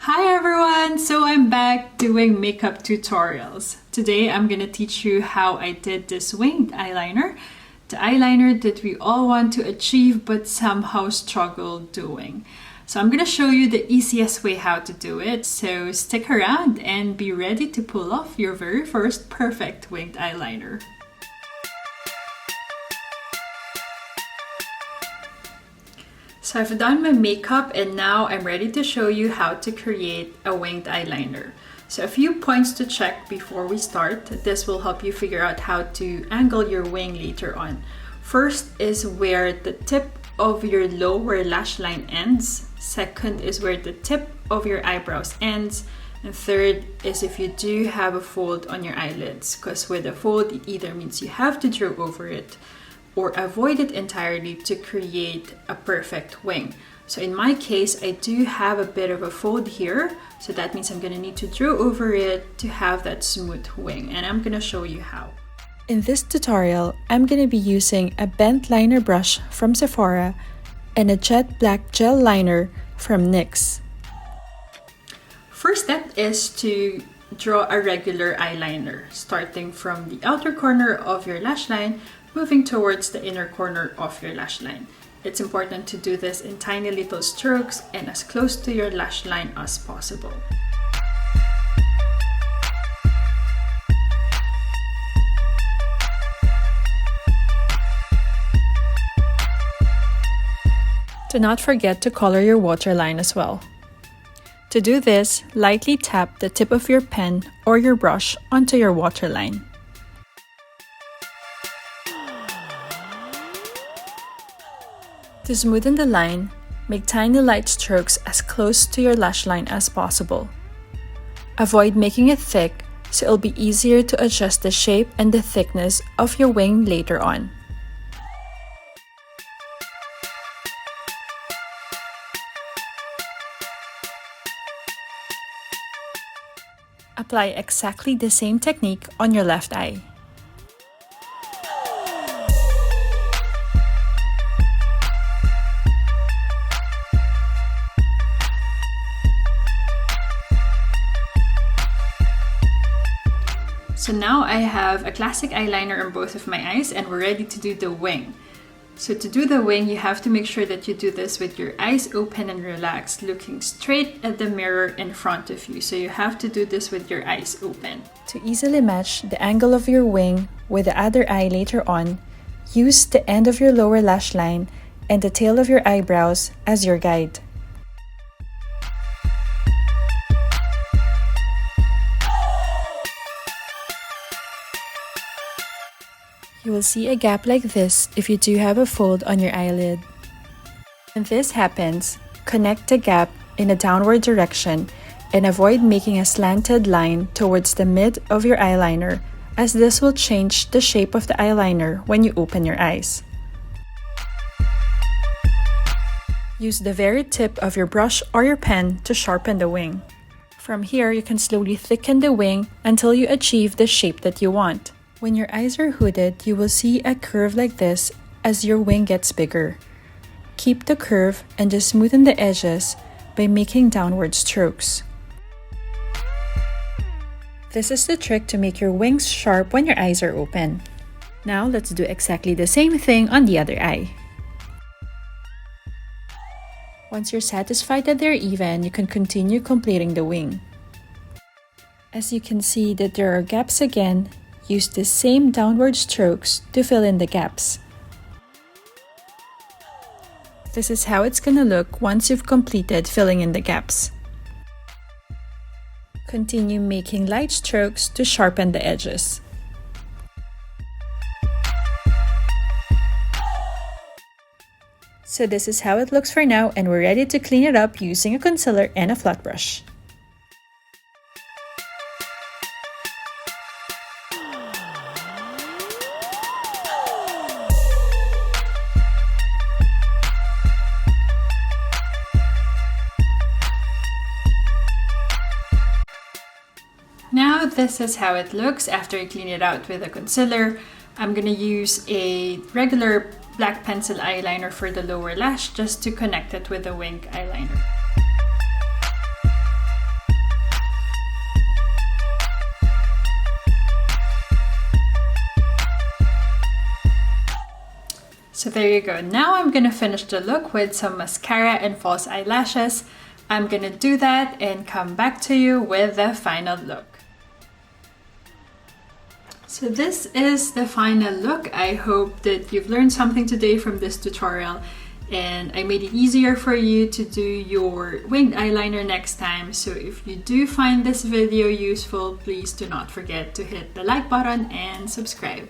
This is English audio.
Hi everyone! So I'm back doing makeup tutorials. Today I'm gonna teach you how I did this winged eyeliner. The eyeliner that we all want to achieve but somehow struggle doing. So I'm gonna show you the easiest way how to do it. So stick around and be ready to pull off your very first perfect winged eyeliner. So I've done my makeup and now I'm ready to show you how to create a winged eyeliner. So a few points to check before we start. This will help you figure out how to angle your wing later on. First is where the tip of your lower lash line ends. Second is where the tip of your eyebrows ends. And third is if you do have a fold on your eyelids, because with a fold it either means you have to draw over it or avoid it entirely to create a perfect wing. So in my case, I do have a bit of a fold here, so that means I'm gonna need to draw over it to have that smooth wing, and I'm gonna show you how. In this tutorial, I'm gonna be using a bent liner brush from Sephora and a jet black gel liner from NYX. First step is to draw a regular eyeliner, starting from the outer corner of your lash line, moving towards the inner corner of your lash line. It's important to do this in tiny little strokes and as close to your lash line as possible. Do not forget to color your waterline as well. To do this, lightly tap the tip of your pen or your brush onto your waterline. To smoothen the line, make tiny light strokes as close to your lash line as possible. Avoid making it thick so it'll be easier to adjust the shape and the thickness of your wing later on. Apply exactly the same technique on your left eye. So now I have a classic eyeliner on both of my eyes and we're ready to do the wing. So to do the wing, you have to make sure that you do this with your eyes open and relaxed, looking straight at the mirror in front of you. So you have to do this with your eyes open. To easily match the angle of your wing with the other eye later on, use the end of your lower lash line and the tail of your eyebrows as your guide. You will see a gap like this if you do have a fold on your eyelid. When this happens, connect the gap in a downward direction and avoid making a slanted line towards the mid of your eyeliner, as this will change the shape of the eyeliner when you open your eyes. Use the very tip of your brush or your pen to sharpen the wing. From here, you can slowly thicken the wing until you achieve the shape that you want. When your eyes are hooded, you will see a curve like this as your wing gets bigger. Keep the curve and just smoothen the edges by making downward strokes. This is the trick to make your wings sharp when your eyes are open. Now let's do exactly the same thing on the other eye. Once you're satisfied that they're even, you can continue completing the wing. As you can see that there are gaps again, use the same downward strokes to fill in the gaps. This is how it's gonna look once you've completed filling in the gaps. Continue making light strokes to sharpen the edges. So this is how it looks for now, and we're ready to clean it up using a concealer and a flat brush. Now this is how it looks after I clean it out with a concealer. I'm gonna use a regular black pencil eyeliner for the lower lash just to connect it with the winged eyeliner. So there you go. Now I'm gonna finish the look with some mascara and false eyelashes. I'm gonna do that and come back to you with the final look. So this is the final look. I hope that you've learned something today from this tutorial and I made it easier for you to do your winged eyeliner next time. So if you do find this video useful, please do not forget to hit the like button and subscribe.